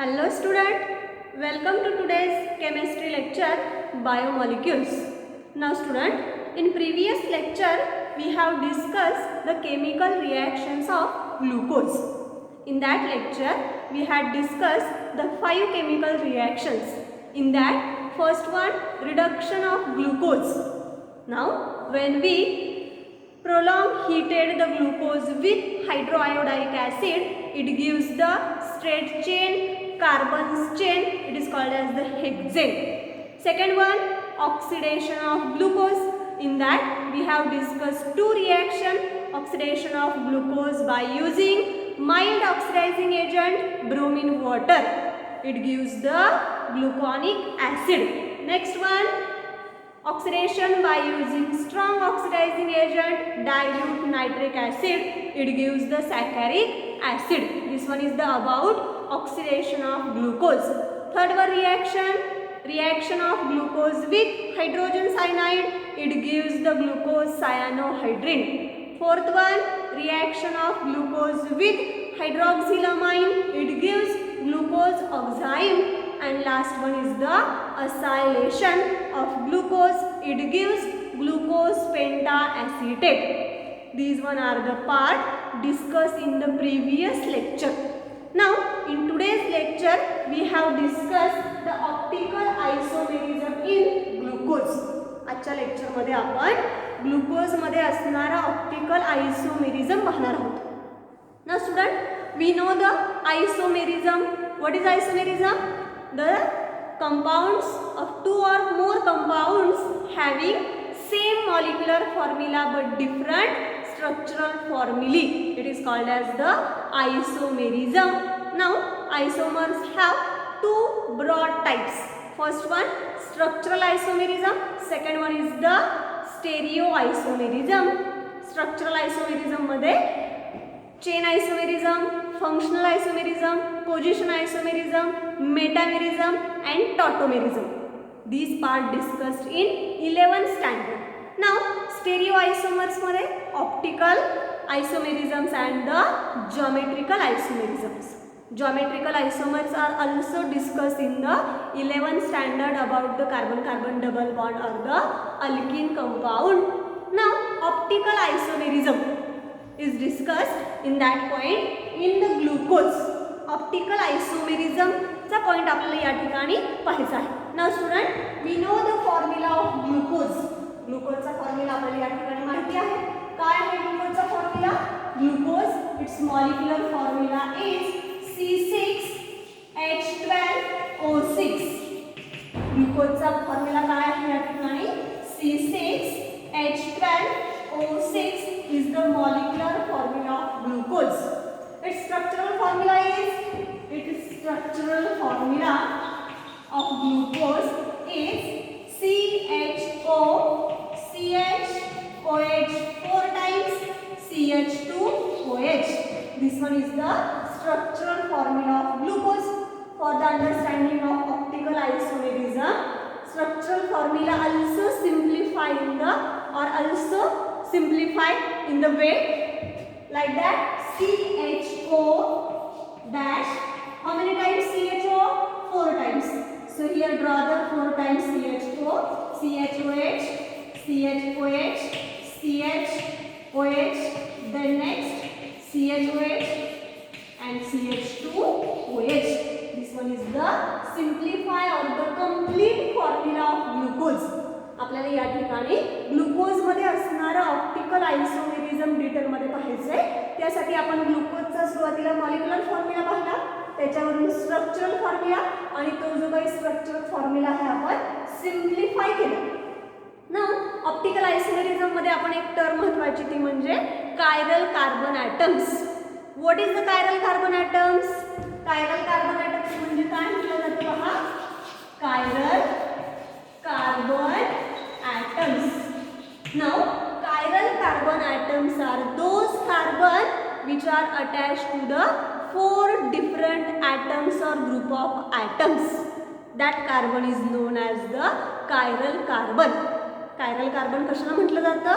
Hello student, welcome to today's chemistry lecture biomolecules. Now student, in previous lecture we have discussed the chemical reactions of glucose. In that lecture we had discussed the 5 chemical reactions. In that first one, reduction of glucose. Now when we heated the glucose with hydroiodic acid, it gives the straight chain carbons chain. It is called as the hexane. Second one, oxidation of glucose. In that we have discussed 2 reactions: oxidation of glucose by using mild oxidizing agent bromine water. It gives the gluconic acid. Next one, oxidation by using strong oxidizing agent dilute nitric acid. It gives the saccharic acid. This one is the about oxidation of glucose. Third one, reaction of glucose with hydrogen cyanide. It gives the glucose cyanohydrin. Fourth one, reaction of glucose with hydroxylamine. It gives glucose oxime. And last one is the acylation of glucose. It gives glucose pentaacetate. These one are the part discussed in the previous lecture. Now in today's lecture we have discussed the optical isomerism in glucose. आजच्या lecture मध्ये आपण glucose मध्ये असणारा optical आइसोमेरिझम पाहणार आहोत. Now student, we know the isomerism. What is isomerism? The compounds of 2 or more compounds having same molecular formula but different structural formulae. It is called as the isomerism. Now isomers have 2 broad types. First one, structural isomerism. Second one is the stereoisomerism. Structural isomerism मध्ये chain isomerism, functional isomerism, position isomerism, metamerism and tautomerism. These part discussed in 11th standard. Now stereoisomers मध्ये optical isomerisms and the geometrical isomerisms. Geometrical isomers are also discussed in the 11th standard about the carbon-carbon double bond or the alkene compound. Now optical isomerism is discussed in that point in the glucose. Optical isomerism चा point आपल्याला या ठिकाणी पाहायचा आहे. Now student, we know the formula of glucose. Glucose चा formula आपल्याला या ठिकाणी माहिती आहे. काय आहे glucose चा formula? Glucose, its molecular formula is C6H12O6. Glucose चा formula काय आहे या ठिकाणी? C6H12O6 is the molecular formula of glucose. Its structural formula is CHOCH 4 times CH2OH. This one is the structural formula of glucose. For the understanding of optical isomerism, structural formula also simplified in the way like that. CHO dash, how many times CHO? 4 times. So here draw the 4 times CHO, CHOH, CHOH, CHOH, then next CHOH and CH2OH. This one is the simplify or the complete formula of glucose. आपल्याला या ठिकाणी glucose मध्ये असणारा optical आइसोमेरिझम detail मध्ये पाहायचंय. त्यासाठी आपण ग्लुकोजचा सुरुवातीला molecular formula पाहिला, त्याच्यावरून स्ट्रक्चरल फॉर्म्युला आणि तो जो काही स्ट्रक्चरल फॉर्म्युला आहे आपण सिम्प्लिफाय केला. नाउ ऑप्टिकल आइसोमेरिझम मध्ये आपण एक टर्म महत्त्वाची ती म्हणजे chiral carbon atoms. What is the chiral carbon atoms? Chiral carbon atoms म्हणजे काय म्हटलं जातं पहा? Chiral carbon atoms. Now chiral carbon atoms are those carbon which are attached to the 4 different atoms or group of atoms. That carbon is known as the chiral carbon. Chiral carbon कशाला म्हटलं जातं?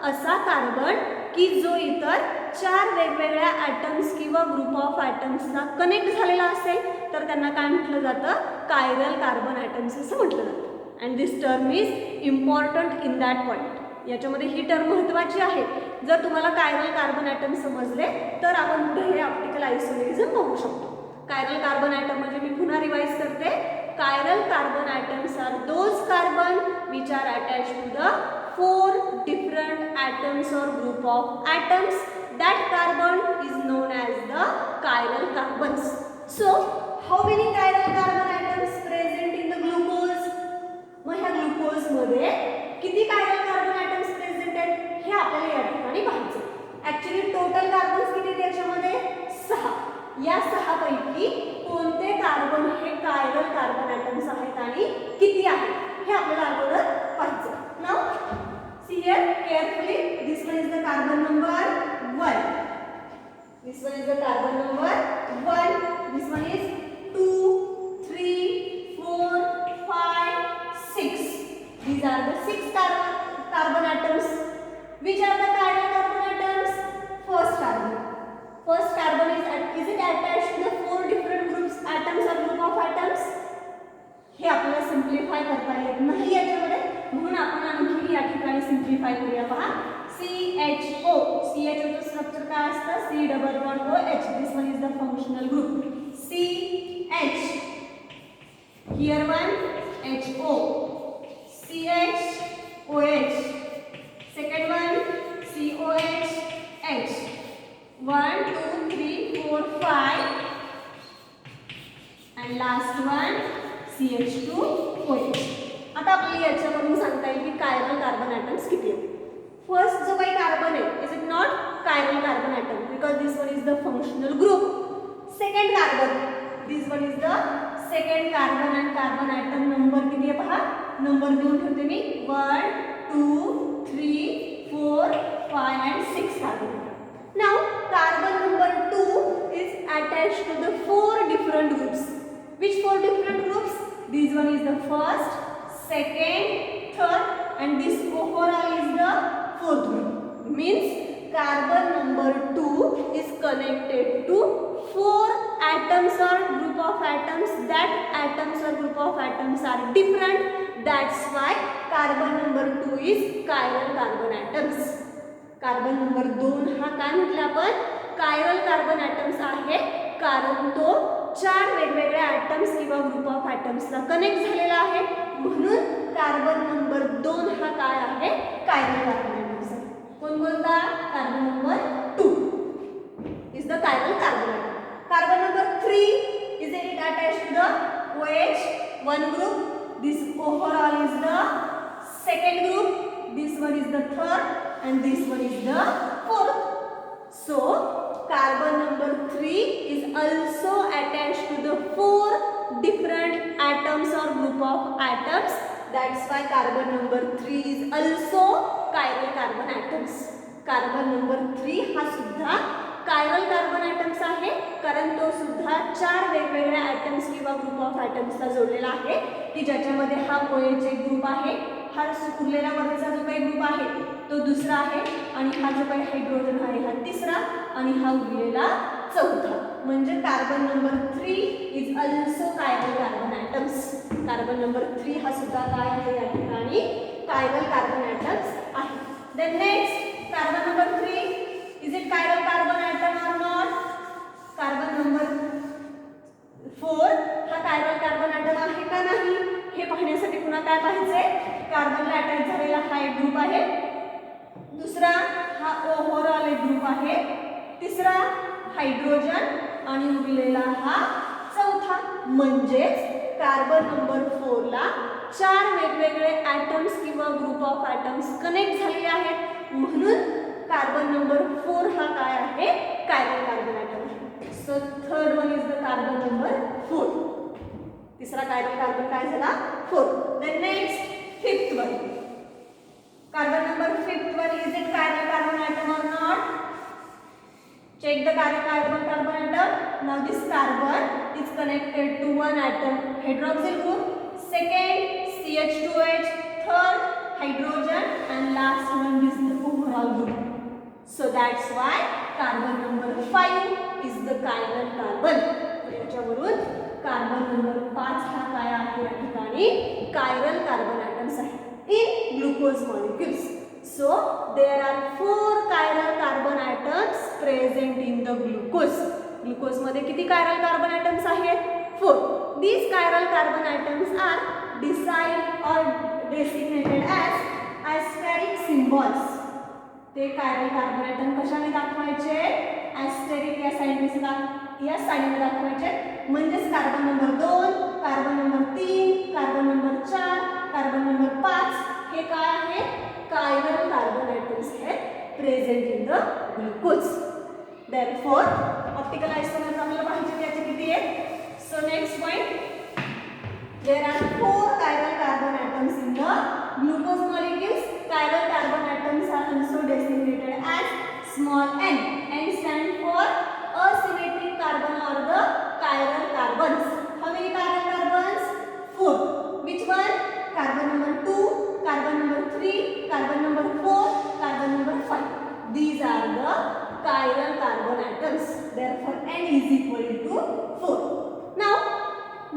असा carbon की जो इतर 4 वेगवेगळ्या atoms किंवा group of ॲटम्सना connect झालेला असेल तर त्यांना काय म्हटलं जातं, कायरल कार्बन ॲटम्स असं म्हटलं जातं. And this term is important in that point. याच्यामध्ये ही टर्म महत्त्वाची आहे. जर तुम्हाला कायरल कार्बन ॲटम समजले तर आपण पुढे हे ऑप्टिकल आयसोमेरिझम बघू शकतो. कायरल कार्बन ॲटम म्हणजे मी पुन्हा रिवाइज करते. Chiral carbon atoms are those carbon which are attached to the 4 different atoms or group of atoms. That carbon is known as the chiral carbons. So, how many chiral carbon atoms present in the glucose? मग ह्या glucose मध्ये किती chiral carbon atoms present आहेत हे आपल्याला या ठिकाणी पाहायचं. Actually total carbons किती त्याच्यामध्ये 6. या 6 पैकी कोणते कार्बन हे कायरल कार्बन ॲटम्स आहेत आणि किती आहेत हे आपल्याला अगोदर पाहायचं. Now see here carefully, this one is the carbon number 1, this one is the carbon number 1, this one is 2, 3, 4, 5, 6. These are the 6 carbon atoms. Which are the chiral carbon atoms? First carbon is it attached to the 4 different groups atoms or group of atoms? हे आपल्याला simplify करता येत नाही याच्यामध्ये, म्हणून आपण आणखी या ठिकाणी सिम्प्लिफाय करूया. पहा CHO. CHO चं स्ट्रक्चर काय असतं? C double bond OH. This one is the functional group. CH. Here one HO. CH OH. Second one COH H. 1 2 3 4 5 and last one CH2OH. आता आपल्याला याच्यावरून सांगता येईल की कायरल कार्बन ॲटम्स किती आहेत. फर्स्ट जो काही कार्बन आहे, is it not chiral carbon atom because this one is the functional group. Second carbon, this one is the second carbon and carbon atom number किती आहे पहा. नंबर देऊन ठेवते मी 1 2 3 4 5 and 6 कार्बन. Now carbon number 2 is attached to the 4 different groups. Which 4 different groups? This one is the first, second, third, and this overall is the fourth group. Means carbon number 2 is connected to 4 atoms or group of atoms. That atoms or group of atoms are different. That's why carbon number 2 is chiral carbon atoms. Carbon number 2 हा काय म्हटलं आपण, chiral carbon atoms आहे, कारण तो 4 वेगवेगळ्या atoms किंवा group of ॲटम्सला connect झालेला आहे, म्हणून कार्बन नंबर 2 हा काय आहे, कायरल कार्बन ॲटम्स आहे. कोणता? Carbon number 2 is the chiral carbon atom. Carbon number 3 is it attached to the OH, one group. This overall is the second group. This one is the third and this one is the fourth. So carbon number 3 is also attached to the 4 different atoms or group of atoms. That's why carbon number 3 is also chiral carbon atoms. Carbon number 3 हा सुद्धा chiral carbon atoms आहे, कारण तो सुद्धा 4 वेगवेगळ्या atoms किंवा group of ॲटम्सला जोडलेला आहे, की ज्याच्यामध्ये हा OH एक ग्रुप आहे, हा उरलेला वरचा जो काही ग्रुप आहे तो दुसरा आहे, आणि हा जो काही हायड्रोजन आहे हा तिसरा, आणि हा उरलेला चौथा. म्हणजे carbon number 3 is also chiral carbon atoms. Carbon number 3 हा सुद्धा काय आहे या ठिकाणी, कायरल कार्बन ॲटम्स आहे. Then next carbon number 3 is it chiral carbon atom or not. Carbon number 4 हा कायरल कार्बन ॲटम आहे का नाही हे पाहण्यासाठी पुन्हा काय पाहिजे, कार्बनला अटॅच झालेला हा एक ग्रुप आहे, दुसरा हा ओव्हरऑल एक ग्रुप आहे, तिसरा हायड्रोजन आणि उरलेला हा चौथा. म्हणजेच कार्बन नंबर 4 ला 4 वेगवेगळे ॲटम्स किंवा ग्रुप ऑफ ॲटम्स कनेक्ट झालेले आहेत, म्हणून कार्बन नंबर 4 हा काय आहे, कायरल कार्बन ॲटम आहे. So third one is the carbon number 4. तिसरा कायरल कार्बन काय झाला, 4. Then next fifth one, carbon number 5th one is it chiral carbon atom or not. Check the carbon atom. Now this carbon is connected to one atom hydroxyl group, second CH2OH, third hydrogen, and last one is the overall group. So that's why carbon number 5 is the chiral carbon. याच्यावरून carbon number 5 हा काय आहे या ठिकाणी chiral carbon atoms आहे in glucose molecules. So there are 4 chiral carbon atoms present in the glucose. Glucose मध्ये किती chiral carbon atoms आहेत? 4. These chiral carbon atoms are designated or designated as asterisk symbols. ते chiral carbon atom कशाने दाखवायचे? asterisk या साइनने दाखवायचे. म्हणजेच carbon number 2, carbon number 3, carbon number 4, carbon number 5 हे काय आहे? chiral carbon atoms are present in the glucose. Therefore, optical isomers आपल्याला पाहिजे त्याचे किती आहेत? So next point, there are 4 chiral carbon atoms in the glucose molecules. Chiral carbon atoms are also designated as small n. N stand for asymmetric carbon or the chiral carbons. How many chiral carbons? 4. Which one? Carbon number 2, carbon number 3, carbon number 4, carbon number 5. These are the chiral carbon atoms. Therefore, n is equal to 4. Now,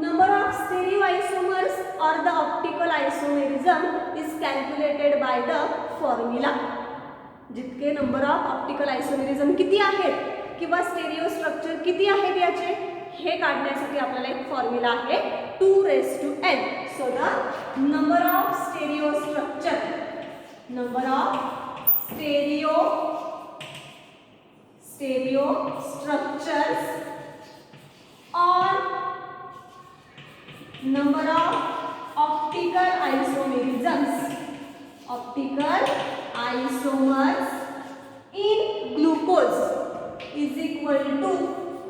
number of stereoisomers or the optical isomerism is calculated by the formula. जितके number of optical isomerism किती आहेत किंवा stereo structure किती आहेत याचे हे काढण्यासाठी आपल्याला एक फॉर्म्युला आहे 2n. So the number of stereo structures or number of optical isomers in glucose is equal to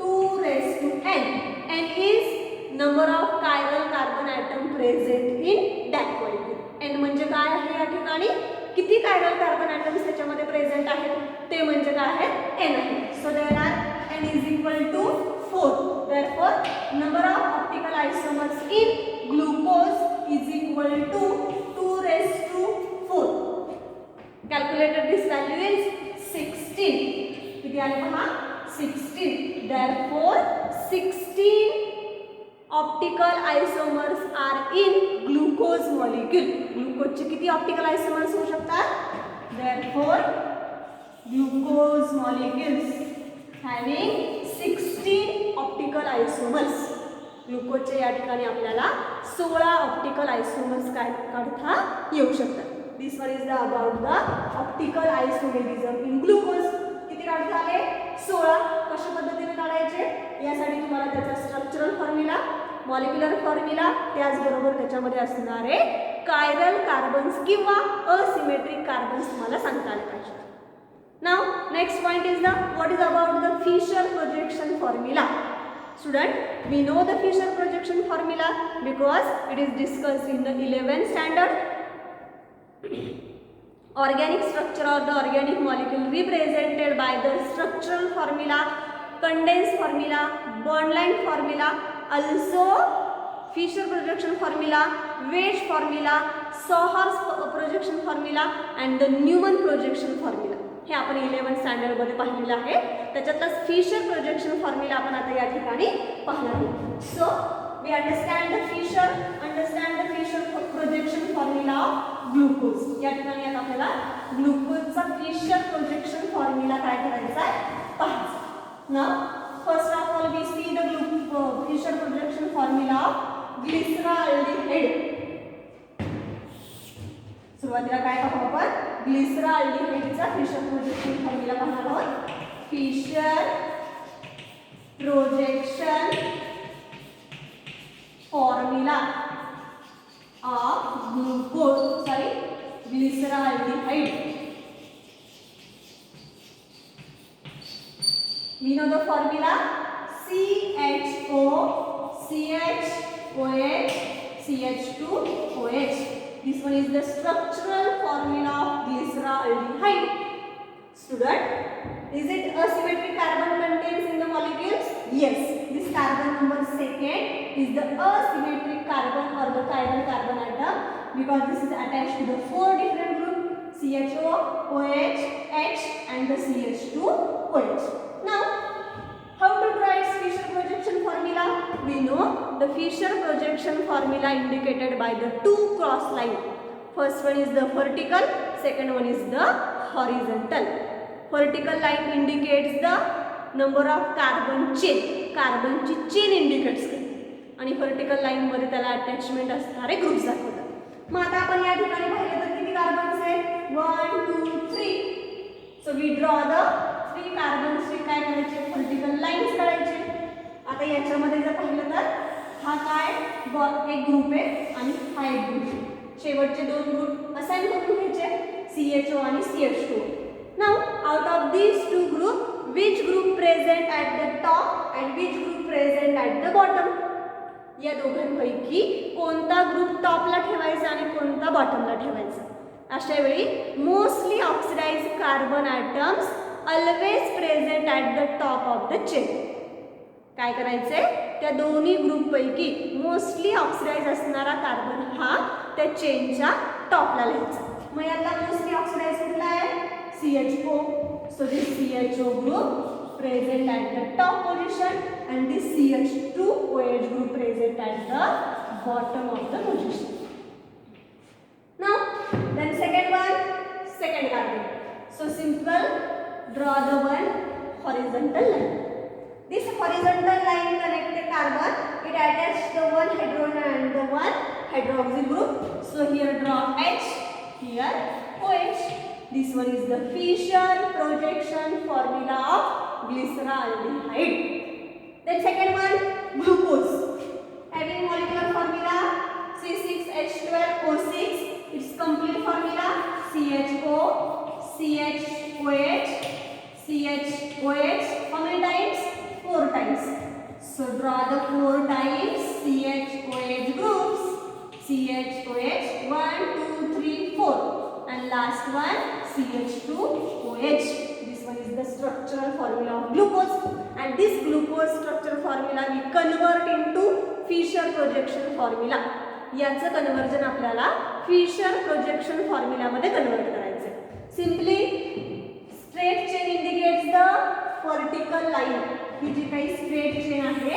2n. N is number of chiral carbon atom present in that molecule. N म्हणजे काय आहे या ठिकाणी किती chiral carbon atoms त्याच्यामध्ये present आहेत ते म्हणजे काय आहे n आहे. So there are n is equal to 4. Therefore, number of optical isomers in glucose is equal to 2^4. Calculated this value is 16. किती आले पहा 16. Therefore, 16 optical isomers are in glucose molecule. Glucose चे किती optical isomers होऊ शकतात? Therefore, glucose molecules having 16 optical isomers. Glucose चे या ठिकाणी आपल्याला 16 ऑप्टिकल आयसोमर्स काय काढता येऊ शकतात. This one is the about the optical isomerism in glucose. किती काढता आले 16. कशा पद्धतीने काढायचे यासाठी तुम्हाला त्याचा स्ट्रक्चरल फॉर्म्युला, मॉलिक्युलर फॉर्म्युला, त्याचबरोबर त्याच्यामध्ये असणारे कायरल कार्बन्स किंवा असिमेट्रिक कार्बन्स तुम्हाला सांगता आले पाहिजे. Now next point is the what is about the Fischer projection formula. Student, we know the Fisher projection formula because it is discussed in the 11th standard. Organic structure or the organic molecule represented by the structural formula, condensed formula, bond line formula, also Fisher projection formula, Wesch formula, Sohor's projection formula and the Newman projection formula. हे आपण 11th standard मध्ये पाहिलेलं आहे. त्याच्यातला Fisher projection formula आपण आता या ठिकाणी पाहणार आहोत. So we understand the Fischer projection formula of glucose. या ठिकाणी आता आपल्याला ग्लुकोजचा फिशर प्रोजेक्शन फॉर्म्युला काय करायचा आहे पाहायचा. Now first of all we see the Fischer projection formula of glyceraldehyde. सुरुवातीला काय पाहू आपण ग्लिसरॉल्डिहाइडचा फिशर प्रोजेक्शन फॉर्म्युला पाहणार आहोत. Fischer projection formula of glyceraldehyde. We know the formula CHO, CHOH, CH2OH. This one is the structural formula of glyceraldehyde. Student, is it asymmetric carbon contains in the molecules? Yes. This carbon number second is the asymmetric carbon or the chiral carbon atom because this is attached to the 4 different groups CHO, OH, H and the CH2OH. Now, how to draw its Fisher projection formula? We we know the Fisher projection formula indicated by the two cross line. First one is the vertical, second one is the horizontal. Vertical line indicates the number of carbon chain. Carbon ची chain indicates करते आणि vertical line मध्ये त्याला attachment असणारे groups दाखवतात. मग आता आपण या ठिकाणी पाहिलं तर किती कार्बन्स आहेत 1 2 3. सो वी ड्रॉ द 3 कार्बन्सचे काय करायचे व्हर्टिकल लाईन्स काढायचे. आता याच्यामध्ये जर पाहिलं तर हा काय एक ग्रुप आहे आणि हा एक ग्रुप आहे. शेवटचे दोन ग्रुप असाइन करून घ्यायचे CHO आणि CH2. Now out of these two group which group present at the top and which group present at the bottom. या दोघांपैकी कोणता ग्रुप टॉपला ठेवायचा आणि कोणता बॉटमला ठेवायचा. अशा वेळी mostly oxidized carbon atoms always present at the top of the chain. काय करायचंय त्या दोन्ही ग्रुपपैकी मोस्टली ऑक्सिडाइज असणारा कार्बन हा त्या चेनच्या टॉपला लिहायचा. मग यातला मोस्टली ऑक्सिडाइज कुठला आहे CHO. So this CHO group present at the top position and this CH2OH group present at the bottom of the position. Now then second one, second carbon. So simple, draw the one horizontal line. This horizontal line connected carbon, it attached the one hydrogen and the one hydroxyl group. So here draw H, here OH. This one is the Fisher projection formula of glyceraldehyde. Then second one, glucose. Having molecular formula C6H12O6. Its complete formula CHO, CHOH, CHOH. How many times? 4 times. So draw the 4 times CHOH groups. CHOH 1, 2, 3, 4. And last one CH2OH. This one is the structural formula of glucose, and this glucose structural formula we convert into Fisher projection formula. याचं conversion आपल्याला Fisher projection formula मध्ये convert करायचं आहे. Simply straight chain indicates the vertical line. ही जी काही straight chain आहे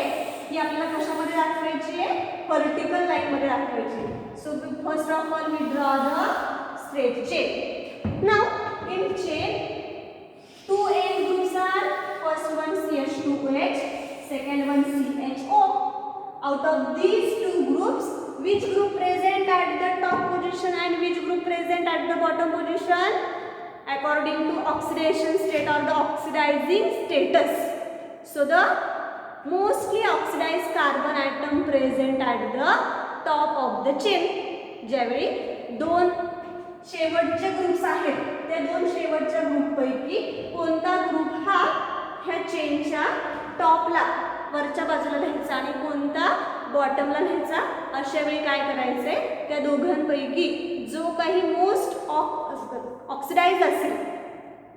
ही आपल्याला कशामध्ये दाखवायची आहे व्हर्टिकल लाईन मध्ये दाखवायची आहे. So first of all we draw the straight chain. Now in chain two end groups are first one CH2OH, second one CHO. Out of these two groups which group present at the top position and which group present at the bottom position according to oxidation state or the oxidizing status. So the mostly oxidized carbon atom present at the top of the chain. ज्यावेळी दोन शेवटचे groups आहेत त्या दोन शेवटच्या ग्रुपपैकी कोणता group हा ह्या चेनच्या टॉपला वरच्या बाजूला लिहायचा आणि कोणता बॉटमला लिहायचा. अशा वेळी काय करायचंय त्या दोघांपैकी जो काही मोस्ट ऑक्सिडाइज असेल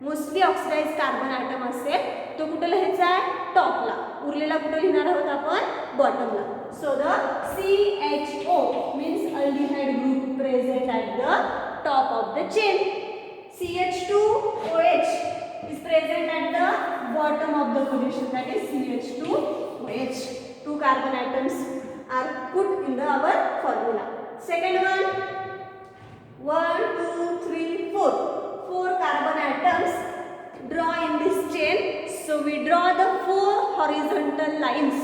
मोस्टली ऑक्सिडाइज कार्बन ॲटम असेल तो कुठे लिहायचा आहे टॉपला. उरलेला कुठे लिहिणार आहोत आपण बॉटमला. So the CHO means aldehyde group present at the top of the chain. CH2OH is present at the bottom of the position, that is CH2OH. Two carbon atoms are put in our formula. Second one, 1, 2, 3, 4. 4 carbon atoms draw in this chain. So we draw the 4 horizontal lines.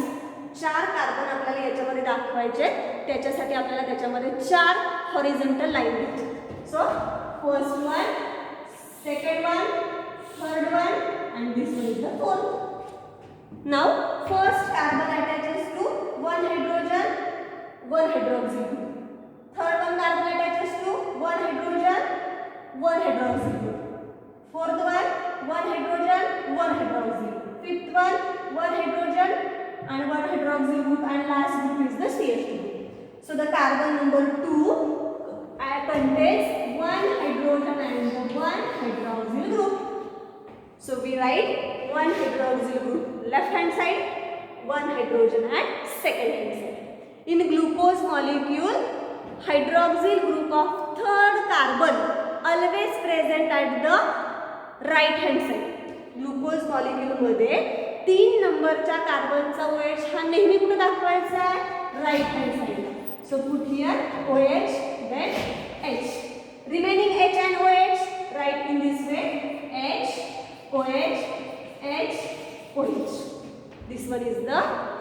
4 carbon आपल्याला याच्यामध्ये दाखवायचे त्याच्यासाठी आपल्याला त्याच्यामध्ये 4 horizontal line द्यायची. So first one, second one, third one, and this one is the fourth. Now first carbon attaches to one hydrogen, one hydroxyl group. Third one carbon attaches to one hydrogen, one hydroxyl group. Fourth one, one hydrogen, one hydroxyl group. Fifth one, one hydrogen and one hydroxyl group, and last group is the CH2 group. So the carbon number 2 contains one hydrogen and one hydroxyl group. So we write one hydroxyl group left hand side, one hydrogen at second hand side. In glucose molecule, hydroxyl group of third carbon always present at the right hand side. Glucose molecule मध्ये 3 नंबरच्या कार्बनचा OH हा नेहमी कुठे दाखवायचा आहे, right hand साइडला. So put here OH then H. Remaining H and OH write in this way, H OH H OH. This one is the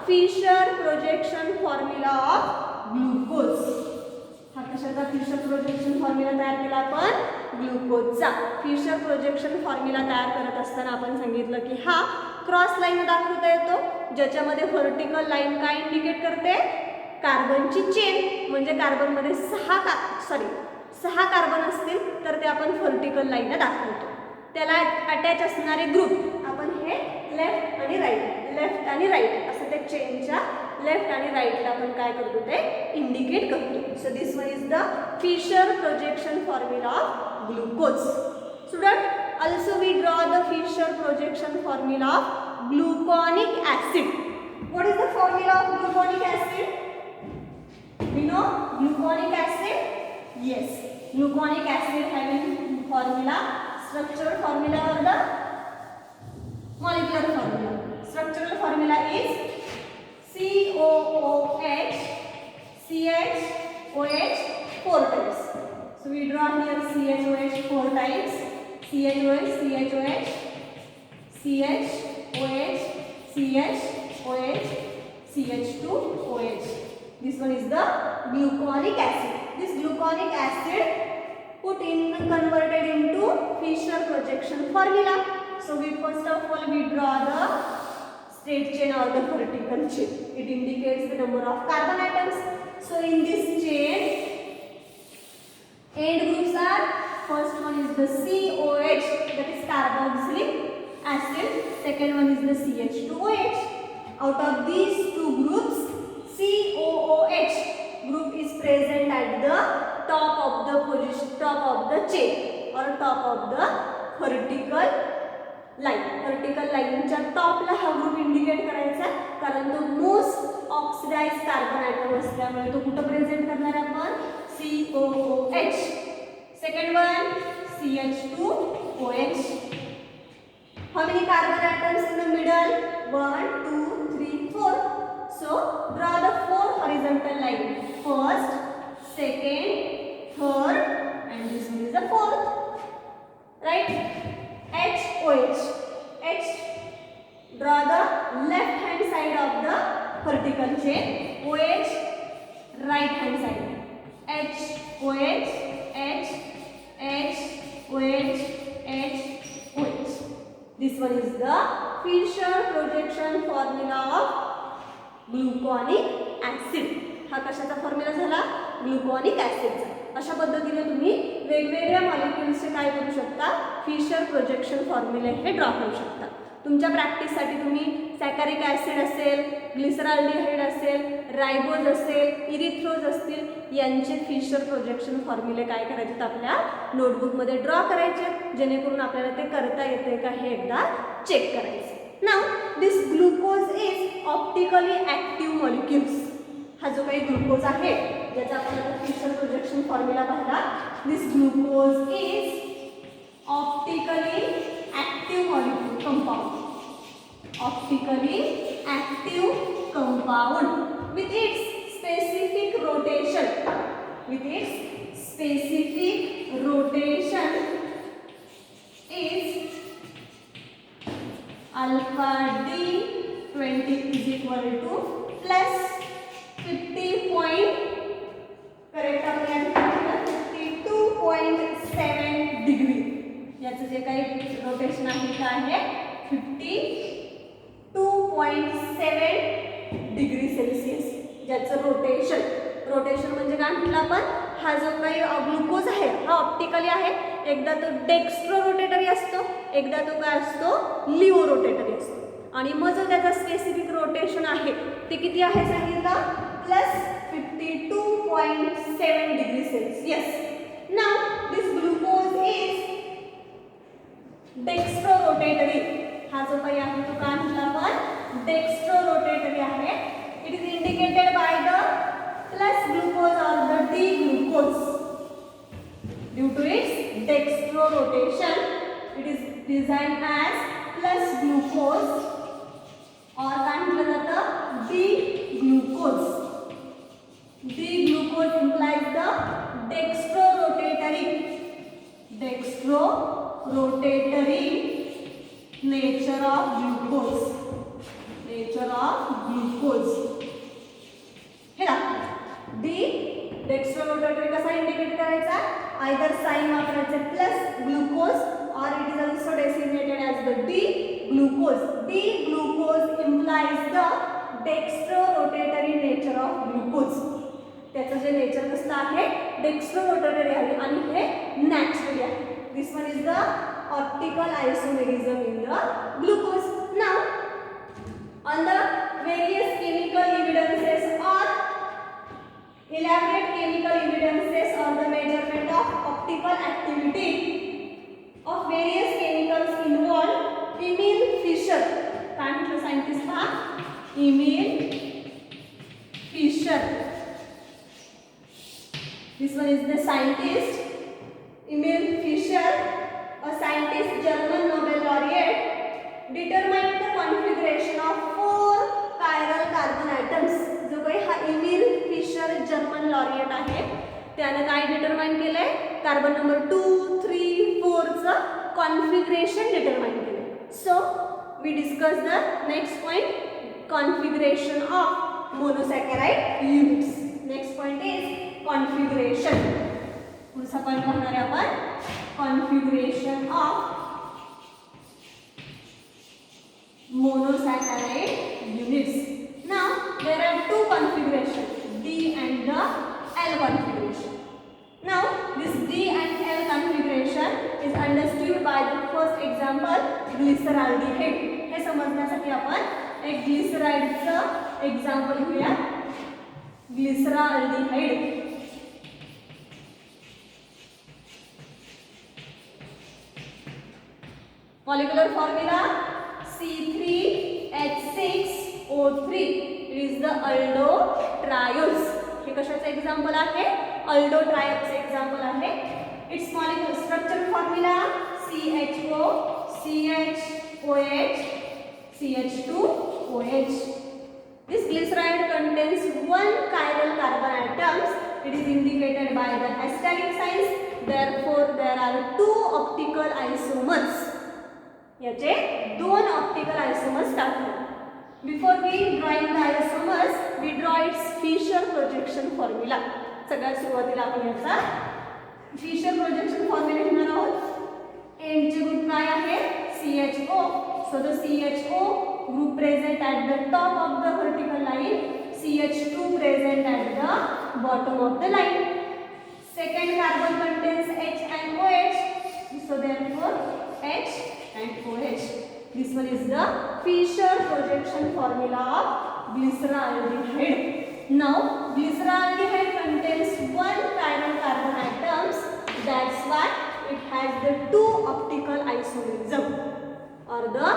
Fisher projection formula of glucose. हा कशाचा फिशर प्रोजेक्शन फॉर्म्युला तयार केला आपण, ग्लुकोजचा. Fisher projection formula तयार करत असताना आपण सांगितलं की हा क्रॉस लाईन दाखवता येतो, ज्याच्यामध्ये व्हर्टिकल लाईन काय इंडिकेट करते, कार्बनची चेन. म्हणजे कार्बनमध्ये 6 कार्बन असतील तर ते आपण व्हर्टिकल लाईनने दाखवतो. त्याला अटॅच असणारे ग्रुप आपण हे लेफ्ट आणि राईट असं त्या चेनच्या लेफ्ट आणि राईटला आपण काय करतो ते इंडिकेट करतो. So this one is the Fischer projection formula of glucose. Student, also we draw the Fisher projection formula of gluconic acid. What is the formula of gluconic acid? We know gluconic acid. Yes, gluconic acid having formula, structural formula or the molecular formula. Structural formula is COOH CHOH 4 times. So we draw here CHOH 4 times. CHOH CHOH CHOH CHOH CH2OH. This one is the gluconic acid. This gluconic acid converted into Fisher projection formula. So we first of all we draw the straight chain or the vertical chain. It indicates the number of carbon atoms. So in this chain, end groups are, first one is the COH, that is carboxylic acid. Second one is the CH2OH. Out of these two groups, COOH group is present at the top of the chain or top of the vertical line. Vertical line च्या टॉपला हा group indicate करायचा, कारण तो most oxidise carbon atom असल्यामुळे तो कुठं present करणार आपण, COOH. Second one CH2OH. How many carbon atoms in the middle? 1 2 3 4. So draw the 4 horizontal line. First, second, third, and this one is the fourth. Right? HOH. H. Draw the left hand side of the vertical chain. OH, right hand side. H, OH, H, H, OH, H, OH. This one is the Fisher projection formula of gluconic acid. हा कशाचा formula झाला, ग्लुकॉनिक ॲसिडचा. अशा पद्धतीने तुम्ही वेगवेगळ्या मॉलिक्युल्सचे काय करू शकता, फिशर प्रोजेक्शन फॉर्म्युले हे ड्रॉ करू शकता. तुमच्या प्रॅक्टिससाठी तुम्ही सॅकॅरिक ॲसिड असेल, ग्लिसरॉल्डिहाइड असेल, रायबोज असेल, इरिथ्रोज असतील, यांचे फिशर प्रोजेक्शन फॉर्म्युले काय करायचे, आपल्या नोटबुकमध्ये ड्रॉ करायचे, जेणेकरून आपल्याला ते करता येते का हे एकदा चेक करायचं. Now this glucose is optically active molecules. हा जो काही ग्लुकोज आहे ज्याचा आपण आता फिशर प्रोजेक्शन फॉर्म्युला पाहिला, this glucose is optically active molecule compound. Optically active compound with its specific rotation is alpha D20 is equal to plus 50 point, correct आपल्याला 52.7 degree. याचं जे काही रोटेशन आहे ते आहे 52.7 डिग्री सेल्सिअस. ज्याचं रोटेशन म्हणजे काय म्हटलं आपण, हा जो काही ग्लुकोज आहे हा ऑप्टिकली आहे. एकदा तो डेक्स्ट्रो रोटेटरी असतो, एकदा तो काय असतो, लिओ रोटेटरी असतो. आणि मग जो त्याचा स्पेसिफिक रोटेशन आहे ते किती आहे सांगितलं, plus 52.7 degree Celsius. Now this glucose is dextro rotatory. हा जो काही आहे तो काय म्हटलं आपण, डेक्स्ट्रो रोटेटरी आहे. It is indicated by the plus glucose और the D glucose. Due to its dextro rotation, it is designed as plus glucose और काय म्हटलं जातं D glucose. D glucose implies the dextrorotatory nature of glucose. हे ना D dextrorotatory कसा indicate करायचा either sign वापरायचं plus glucose or it is also designated as the D glucose. D glucose implies the dextrorotatory nature of glucose. त्याचं जे nature कसलं आहे dextrorotatory आहे आणि हे naturally आहे. This one is the optical isomerism in the glucose. Now on the various chemical evidences or elaborate chemical evidences or the measurement of optical activity of various chemicals involved Emil Fischer. काय म्हटलं scientist पहा Emil Fischer. This one is the scientist Emil Fischer, a scientist, German Nobel laureate, determined the configuration of 4 chiral carbon atoms. जो काही हा Emil Fischer German laureate आहे त्याने काय determine केलंय कार्बन नंबर 2, 3, 4 चं कॉन्फिगरेशन डिटरमाइन केलंय. So we discuss the next point configuration of monosaccharide units. Next point is configuration. पुढचा पॉइंट पाहणार आहे आपण configuration of monosaccharide units. Now there are two configurations, D and the L configuration. Now this D and L configuration is understood by the first example glyceraldehyde. हे समजण्यासाठी आपण एक ग्लिसराइडचं example घेऊया. ग्लिसराल्डिहाइड. Molecular formula C3H6O3. It is the aldotриose. हे कशाचं example आहे अल्डोट्रायोजचं example आहे. It's molecular structure formula CHO CHOH CH2OH. This glyceride contains 1 chiral carbon atoms. It is indicated by the aesthetic signs. Therefore there are 2 optical isomers. याचे 2 optical isomers टाकतो. Before we drawing the isomers we draw its Fischer projection formula. सगळ्यात सुरुवातीला आपण याचा Fisher projection formula घेणार आहोत. एंडचे group काय आहे CHO. So the CHO group present at the top of the vertical line, CH2 present at the bottom of the line. Second carbon contains H and OH. So therefore H and OH. This one is the Fischer projection formula of glyceraldehyde. Now glyceraldehyde contains 1 chiral carbon atoms. That's why it has the 2 optical isomerism or the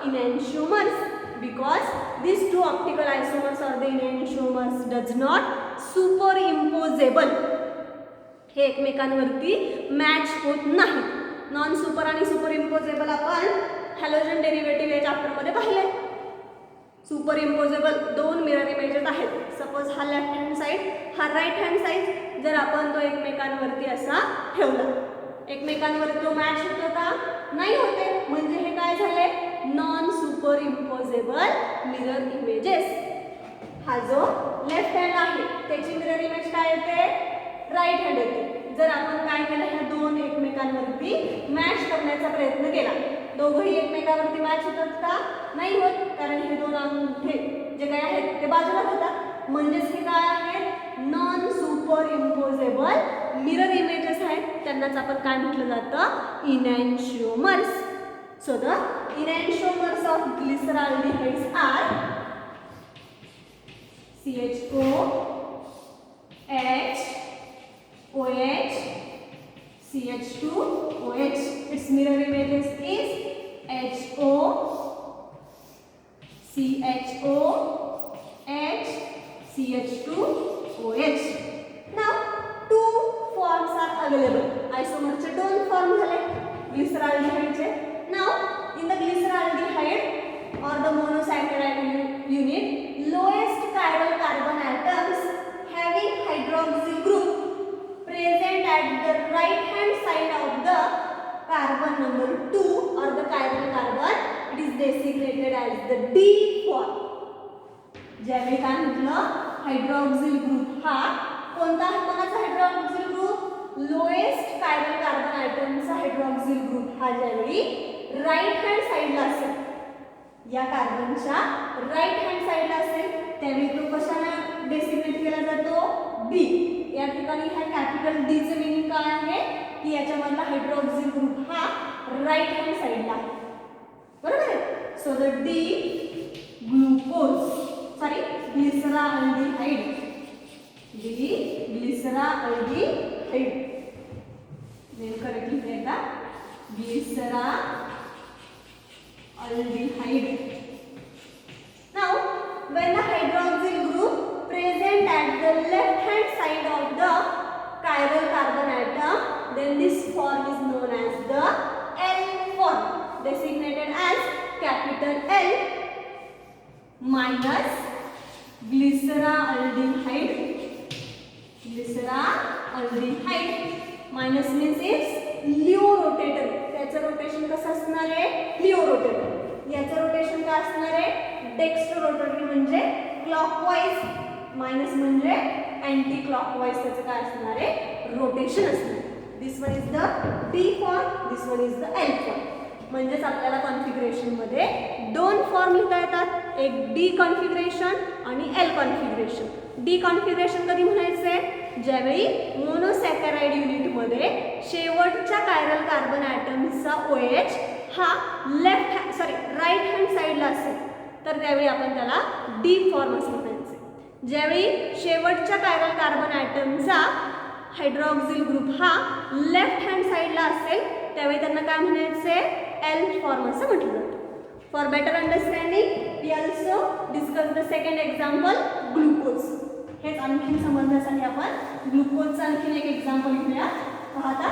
enantiomers, because these 2 optical isomers or the enantiomers does not superimposable. हे एकमेकांवरती match होत नाही. Non super आणि superimposable आपण halogen derivative या चॅप्टरमध्ये पाहिले. Superimposable 2 mirror images आहेत. सपोज हा लेफ्ट हँड साईड हा राईट हँड साईड. जर आपण तो एकमेकांवरती असा ठेवला एकमेकांवरती तो मॅच होतो का नाही होते. म्हणजे हे काय झाले non superimposable mirror images. हा जो लेफ्ट हँड आहे त्याची मिरर इमेज काय येते राईट हँड येते. जर आपण काय केलं ह्या 2 एकमेकांवरती मॅच करण्याचा प्रयत्न केला दोघंही एकमेकांवरती मॅच होतात का नाही होत, कारण हे 2 अंगठे जे काय आहेत ते बाजूला होतात. म्हणजेच हे काय आहेत non superimposable mirror images आहेत. त्यांनाच आपण काय म्हटलं जातं enantiomers. So the enantiomers of glyceraldehydes are CHO H OH CH2OH. Its mirror images is HO CHO H CH2OH. Now 2 forms are available. Isomerचे 2 form झाले glyceraldehyde चे. Now in the glyceraldehyde or the monosaccharide carbon number 2 or the chiral carbon, it is designated as the D form. ज्यावेळी काय म्हटलं, hydroxyl group हा कोणता hydroxyl group, lowest chiral carbon आयटमचा hydroxyl group हा ज्यावेळी राईट हँड साइडला असेल, या कार्बनच्या राईट हँड साइडला असेल, त्यावेळी तो कशाने डेसिग्नेट केला जातो, बी. या ठिकाणी हा कॅपिटल डी चे मीनिंग काय आहे की याच्यामधला हायड्रॉक्सिल ग्रुप हा राईट हँड साइडला आहे, बरोबर आहे. So the D glucose sorry glyceraldehyde, D glyceraldehyde, well correctly लिहिता glyceraldehyde. Now when the hydroxyl group present at the left hand side of the chiral carbon atom, then this form is known as the L form, designated as capital L minus glyceraldehyde. Minus means is Leo rotator, त्याचं rotation कसं असणार आहे, लिओ rotator. याचं rotation काय असणार आहे, dextro rotator म्हणजे clockwise, minus म्हणजे अँटी क्लॉकवाईज त्याचं काय असणार आहे, रोटेशन असणार. This one is the D form, this one is the L form. म्हणजेच आपल्याला कॉन्फिगरेशन मध्ये दोन फॉर्म लिहिता येतात, एक डी कॉन्फिगरेशन आणि एल कॉन्फिगरेशन. डी कॉन्फिगरेशन कधी म्हणायचे, ज्यावेळी मोनोसॅकराइड युनिट मध्ये शेवटच्या कायरल कार्बन ॲटमचा OH हा राईट हँड साइडला असेल तर त्यावेळी आपण त्याला डी फॉर्म असं म्हणायचे. ज्यावेळी शेवटच्या कायरल कार्बन ॲटमचा हायड्रॉक्सिल ग्रुप हा लेफ्ट हँड साइडला असेल त्यावेळी त्यांना काय म्हणायचे, एल फॉर्म असं म्हटलं जातं. For better understanding we also discuss the second example glucose. हेच आणखी समजण्यासाठी आपण ग्लुकोजचं आणखीन एक एक्झाम्पल घेऊया. पाहता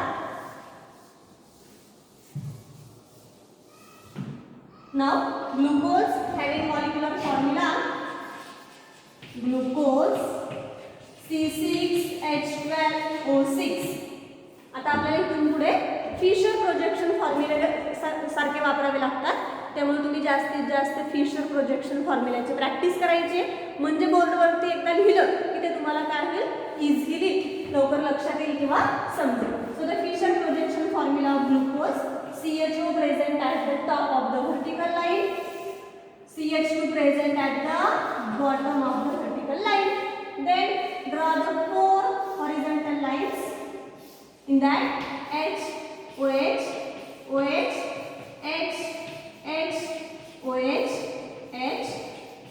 now glucose having molecular formula glucose C6H12O6. आता आपल्याला इथून पुढे फिशर प्रोजेक्शन फॉर्म्युले सारखे वापरावे लागतात, त्यामुळे तुम्ही जास्तीत जास्त फिशर प्रोजेक्शन फॉर्म्युल्याची प्रॅक्टिस करायची, म्हणजे बोर्डवरती एकदा लिहिलं की ते तुम्हाला काय होईल, इझिली लवकर लक्षात येईल किंवा समजेल. So the Fischer projection formula of glucose, CHO present at the top of the vertical line, CH2 present at the bottom of the vertical line. Then draw the four horizontal lines. In that H, OH, OH, H, H, OH, H,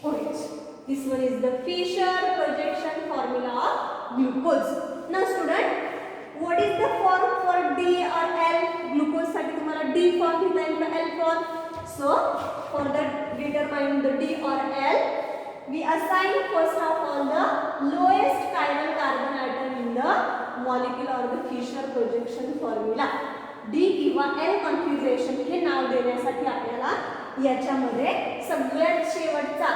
OH. This one is the Fisher projection formula of glucose. Now student, what is the form for D or L? Glucose साठी तुम्हाला D form लिहिता येईल का L form? So for that determine the D or L, we assign first of all the lowest chiral carbon atom in the molecule or the Fisher projection formula. D किंवा L configuration हे नाव देण्यासाठी आपल्याला याच्यामध्ये सगळ्यात शेवटचा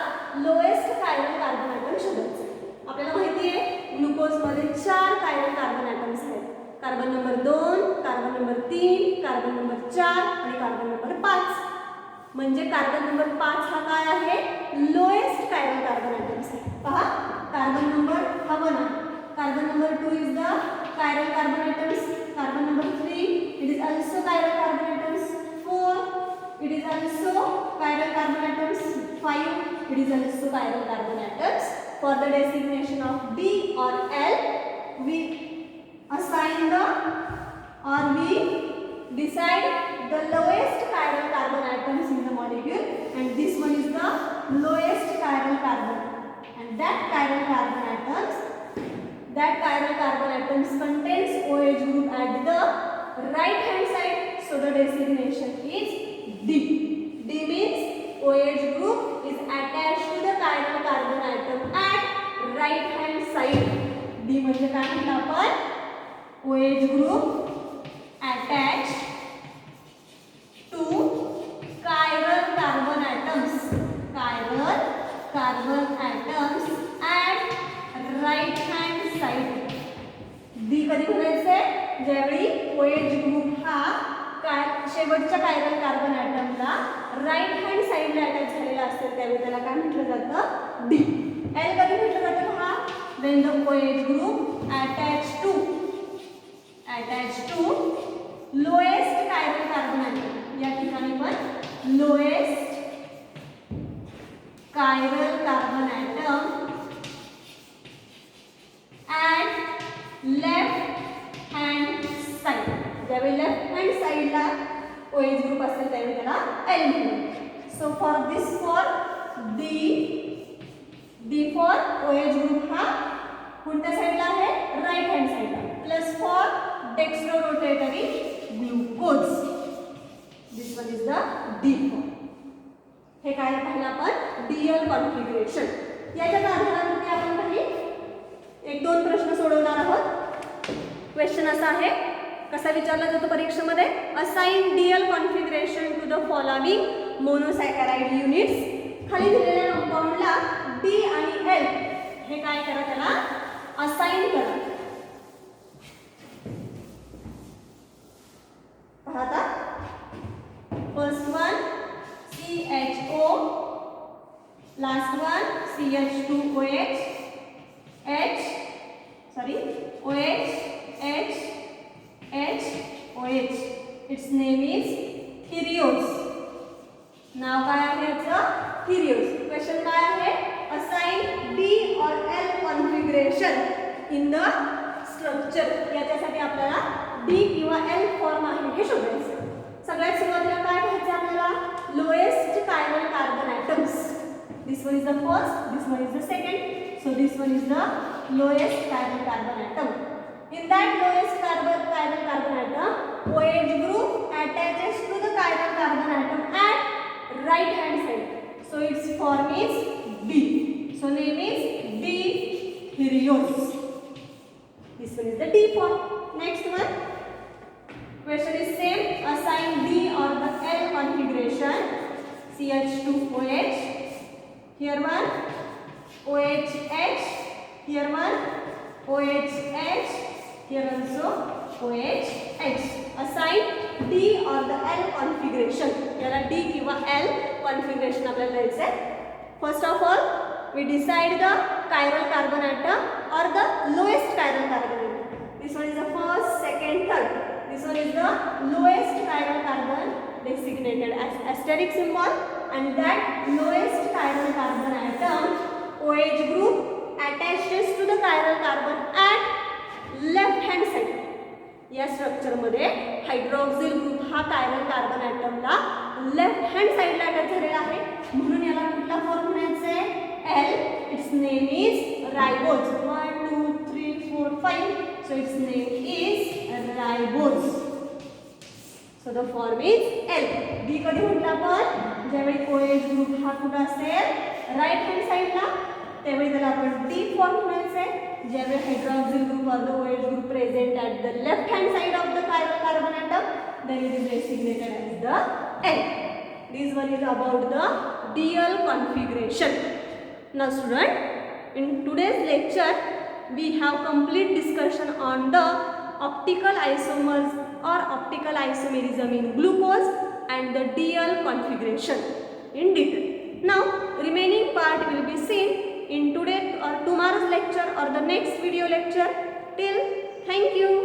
lowest chiral carbon atom शोधायचा. आपल्याला माहिती आहे ग्लुकोज मध्ये 4 कायरल कार्बन ॲटम्स आहेत, carbon number 2, carbon number 3, carbon number 4 आणि कार्बन नंबर 5. म्हणजे कार्बन नंबर 5 हा काय आहे, लोएस्ट कायरल कार्बन ॲटम्स आहे. पहा कार्बन नंबर हा 1 आहे, carbon number 2 is the chiral carbon atoms, carbon number 3 it is also chiral carbon atoms, 4 it is also chiral carbon atoms, 5 it is also chiral carbon atoms. For the designation of D or L, we assign the or we decide the lowest chiral carbon atoms in the molecule, and this one is the lowest chiral carbon, and that chiral carbon atoms contains OH group at the right hand side, so the designation is D. D means OH group is attached to the chiral carbon atom at right hand side. D म्हणजे काय म्हटलं आपण, OH group attached to chiral carbon atoms at right hand side. D कधी म्हणायचे, ज्यावेळी OH group हा शेवटच्या chiral carbon ॲटमला right hand साईडला अटॅच झालेला असेल त्यावेळी त्याला काय म्हटलं जातं? डी. एल कधी म्हटलं जातं पहा? when the OH group attached to lowest chiral carbon atom. या ठिकाणी पण lowest chiral carbon atom at left hand side. ज्यावेळी लेफ्ट हँड साईडला OH ग्रुप असेल त्यावेळी त्याला L म्हणू. So for this for D for OH group हा कोणत्या साईडला आहे? राईट हँड साईडला. Plus for dextro rotatory glucose. This one is the D for. हे काय पाहिलं आपण? DL configuration. याच्या आधारावरती आपण काही एक दोन प्रश्न सोडवणार आहोत. क्वेश्चन असा आहे, कसा विचारला जातो परीक्षेमध्ये? Assign DL configuration to the following monosaccharide units. खाली दिलेल्या कंपाऊंडला डी आणि एल हे काय करा, त्याला असाइन करा. पाहता first one CHO, last one CH2OH, OH. Its name is Helios. नाव काय आहे याचं? Helios. क्वेश्चन काय आहे? Assign D or L configuration in the structure. याच्यासाठी आपल्याला D किंवा L फॉर्म आहे हे शोधायचं. सगळ्यात सुरुवातीला काय पाहायचं आपल्याला? Lowest chiral carbon atoms. This one is the first, this one is the second. So this one is the lowest chiral carbon atom. In that lowest chiral carbon atom, OH group attaches to the chiral carbon atom at right hand side. So its form is D. So name is D Helios. This one is the D form. Next one. Question is same. Assign D or the L configuration. CH2OH. Here one OHH. Here one OHH. Here also OHH. Assign D or the L configuration. याला D किंवा L configuration आपल्याला द्यायचं आहे. First of all, we decide the chiral carbon atom or the lowest chiral carbon atom. This one is the first, second, third. This one is the lowest chiral carbon designated as asterisk symbol, and that lowest chiral carbon atom OH group attaches to the chiral carbon at left hand side. या structure मध्ये hydroxyl group हा chiral carbon ॲटमला left hand साइडला attach झालेला आहे, म्हणून याला कुठला फॉर्म म्हणायचा आहे? L. It's name is ribose. 1 2 3 4 5. So it's name is ribose. So the form is L. D कधी म्हटलं आपण? ज्यावेळी OH ग्रुप हा कुठं असेल? राईट हँड साइडला, त्यावेळी त्याला आपण डी फॉर्म म्हणायचं आहे. ज्यावेळी हायड्रॉक्सिल ग्रुप और the OH group present at the left hand side of the chiral carbon atom, then it is designated as the L. This one is about the DL configuration. Now student, in today's lecture we have complete discussion on the optical isomers or optical isomerism in glucose and the DL configuration in detail. Now remaining part will be seen in today or tomorrow's lecture or the next video lecture. Till, thank you.